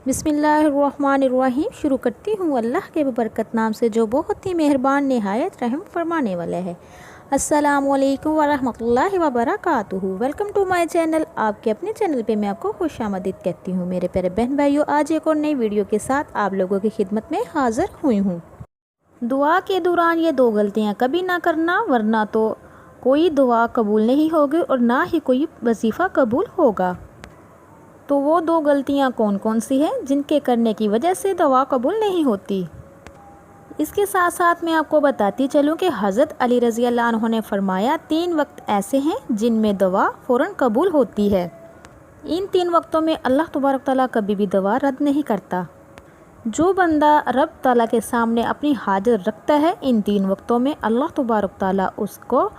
बिस्मिल्लाहिर्रहमानिर्रहीम। शुरू करती हूँ अल्लाह के बरकत नाम से जो बहुत ही मेहरबान निहायत रहम फरमाने वाला है। अस्सलामुअलैकुम वरहमतुल्लाहि वबरकातुहू। Welcome to my channel. आपके अपने चैनल पे मैं आपको खुशामदीद कहती हूँ। मेरे प्यारे बहन भाइयों, आज एक और नई वीडियो के साथ आप लोगों की खिदमत में हाज़िर हुई हूँ। दुआ के दौरान ये दो गलतियाँ कभी ना करना, वरना तो कोई दुआ कबूल नहीं होगी और ना ही कोई वजीफ़ा कबूल होगा। तो वो दो गलतियाँ कौन कौन सी हैं जिनके करने की वजह से दुआ कबूल नहीं होती। इसके साथ साथ मैं आपको बताती चलूँ कि हज़रत अली रज़ी अल्लाह अन्हु ने फरमाया 3 वक्त ऐसे हैं जिनमें दुआ फ़ौरन कबूल होती है। इन 3 वक्तों में अल्लाह तबारक तआला कभी भी दुआ रद्द नहीं करता। जो बंदा रब ताला के सामने अपनी हाजत रखता है, इन 3 वक्तों में अल्लाह तबारक तआला उसको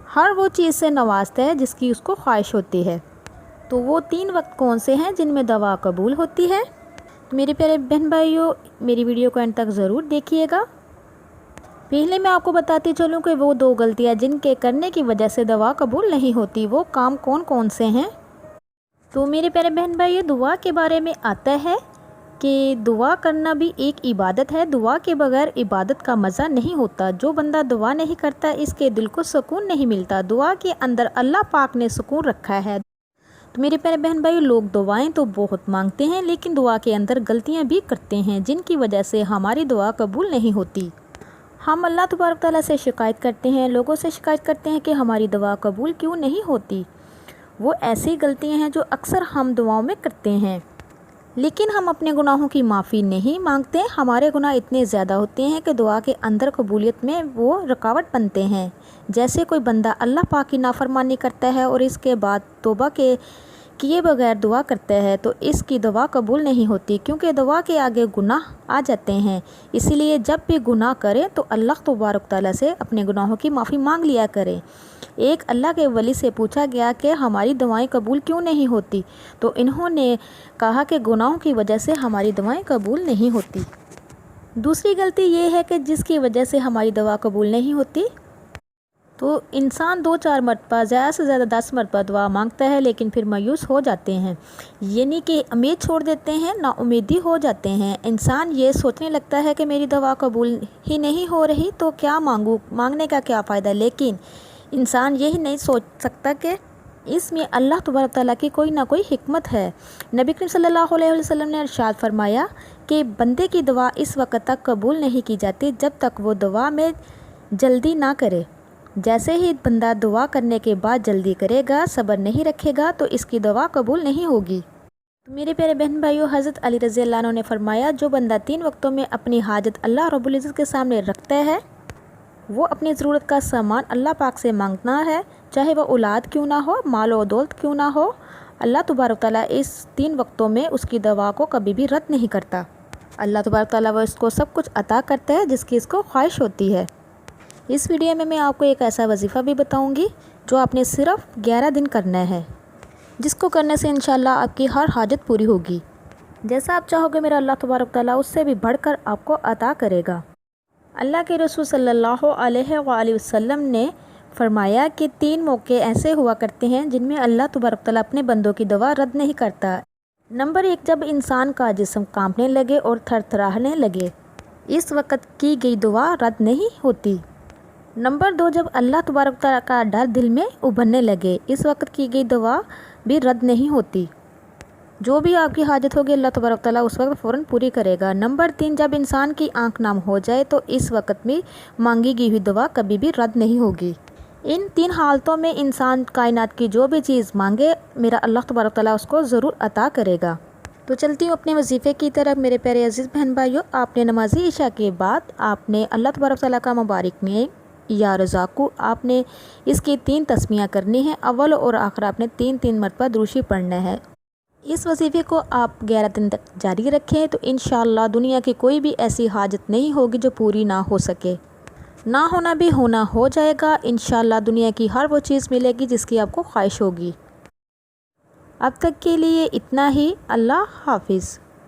हर वो चीज़ से नवाजता है जिसकी उसको ख्वाहिश होती है। तो वो 3 वक्त कौन से हैं जिनमें दुआ कबूल होती है? तो मेरे प्यारे बहन भाइयों, मेरी वीडियो को एंड तक ज़रूर देखिएगा। पहले मैं आपको बताती चलूँ कि वो 2 गलतियाँ जिनके करने की वजह से दुआ कबूल नहीं होती, वो काम कौन कौन से हैं। तो मेरे प्यारे बहन भाइयों, दुआ के बारे में आता है कि दुआ करना भी एक इबादत है। दुआ के बगैर इबादत का मज़ा नहीं होता। जो बंदा दुआ नहीं करता, इसके दिल को सुकून नहीं मिलता। दुआ के अंदर अल्लाह पाक ने सुकून रखा है। तो मेरे प्यारे बहन भाई, लोग दुआएं तो बहुत मांगते हैं, लेकिन दुआ के अंदर गलतियां भी करते हैं जिनकी वजह से हमारी दुआ कबूल नहीं होती। हम अल्लाह तबारक तआला से शिकायत करते हैं, लोगों से शिकायत करते हैं कि हमारी दुआ कबूल क्यों नहीं होती। वो ऐसी गलतियां हैं जो अक्सर हम दुआओं में करते हैं, लेकिन हम अपने गुनाहों की माफ़ी नहीं मांगते। हमारे गुनाह इतने ज़्यादा होते हैं कि दुआ के अंदर कबूलियत में वो रुकावट बनते हैं। जैसे कोई बंदा अल्लाह पाक की नाफरमानी करता है और इसके बाद तौबा किए बगैर दुआ करता है, तो इसकी दुआ कबूल नहीं होती, क्योंकि दुआ के आगे गुनाह आ जाते हैं। इसीलिए जब भी गुनाह करें तो अल्लाह तबारक तआला से अपने गुनाहों की माफ़ी मांग लिया करें। एक अल्लाह के वली से पूछा गया कि हमारी दुआएं कबूल क्यों नहीं होती, तो इन्होंने कहा कि गुनाहों की वजह से हमारी दुआएं कबूल नहीं होती। दूसरी गलती ये है कि जिसकी वजह से हमारी दुआ कबूल नहीं होती, तो इंसान 2-4 मरतबा, ज़्यादा से ज़्यादा 10 मरतबा दुआ मांगता है, लेकिन फिर मायूस हो जाते हैं, यानी कि उम्मीद छोड़ देते हैं, नाउम्मीदी हो जाते हैं। इंसान ये सोचने लगता है कि मेरी दुआ कबूल ही नहीं हो रही तो क्या मांगूँ, मांगने का क्या फ़ायदा। लेकिन इंसान यही नहीं सोच सकता कि इसमें अल्लाह तबारक तआला की कोई ना कोई हिकमत है। नबी करीम सल्लल्लाहु अलैहि वसल्लम ने इरशाद फरमाया कि बंदे की दुआ इस वक्त तक कबूल नहीं की जाती जब तक वो दुआ में जल्दी ना करे। जैसे ही बंदा दुआ करने के बाद जल्दी करेगा, सब्र नहीं रखेगा, तो इसकी दुआ कबूल नहीं होगी। तो मेरे प्यारे बहन भाइयों, हज़रत अली रज़ी अल्लाह अन्हु ने फरमाया, जो बंदा 3 वक्तों में अपनी हाजत अल्लाह रब्बुल इज़्ज़त के सामने रखता है, वो अपनी ज़रूरत का सामान अल्लाह पाक से मांगना है, चाहे वह औलाद क्यों ना हो, माल और दौलत क्यों ना हो। अल्लाह तबारक तआला इस 3 वक्तों में उसकी दुआ को कभी भी रद्द नहीं करता। अल्लाह तबारक तआला वो इसको सब कुछ अता करता है जिसकी इसको ख्वाहिश होती है। इस वीडियो में मैं आपको एक ऐसा वजीफ़ा भी बताऊंगी जो आपने सिर्फ 11 दिन करना है, जिसको करने से इंशाल्लाह आपकी हर हाजत पूरी होगी। जैसा आप चाहोगे मेरा अल्लाह तबारक तआला उससे भी बढ़कर आपको अता करेगा। अल्लाह के रसूल सल्लल्लाहु अलैहि वसल्लम ने फरमाया कि 3 मौके ऐसे हुआ करते हैं जिनमें अल्लाह तबारक तआला अपने बंदों की दुआ रद्द नहीं करता। नंबर 1, जब इंसान का जिस्म कांपने लगे और थरथराने लगे, इस वक्त की गई दुआ रद्द नहीं होती। नंबर 2, जब अल्लाह तबारक तआला का डर दिल में उभरने लगे, इस वक्त की गई दुआ भी रद्द नहीं होती। जो भी आपकी हाजत होगी अल्लाह तबारक तआला उस वक्त फ़ौरन पूरी करेगा। नंबर 3, जब इंसान की आंख नाम हो जाए, तो इस वक्त में मांगी गई हुई दुआ कभी भी रद्द नहीं होगी। इन 3 हालतों में इंसान कायनात की जो भी चीज़ मांगे, मेरा अल्लाह तबारक तआला उसको ज़रूर अता करेगा। तो चलती हूँ अपने वजीफ़े की तरफ। मेरे प्यारे अजीज़ बहन भाइयों, आपने नमाज़ी इशा के बाद आपने अल्लाह तबारक तआला का मुबारक में या रज़ाकू, आपने इसकी 3 तस्मीयाँ करनी है। अव्वल और आखिर आपने 3-3 मरतबा दुरूशी पढ़ना है। इस वजीफ़े को आप 11 दिन तक जारी रखें, तो इंशाअल्लाह दुनिया की कोई भी ऐसी हाजत नहीं होगी जो पूरी ना हो सके। ना होना भी होना हो जाएगा। इंशाअल्लाह दुनिया की हर वो चीज़ मिलेगी जिसकी आपको ख्वाहिश होगी। अब तक के लिए इतना ही। अल्लाह हाफिज़।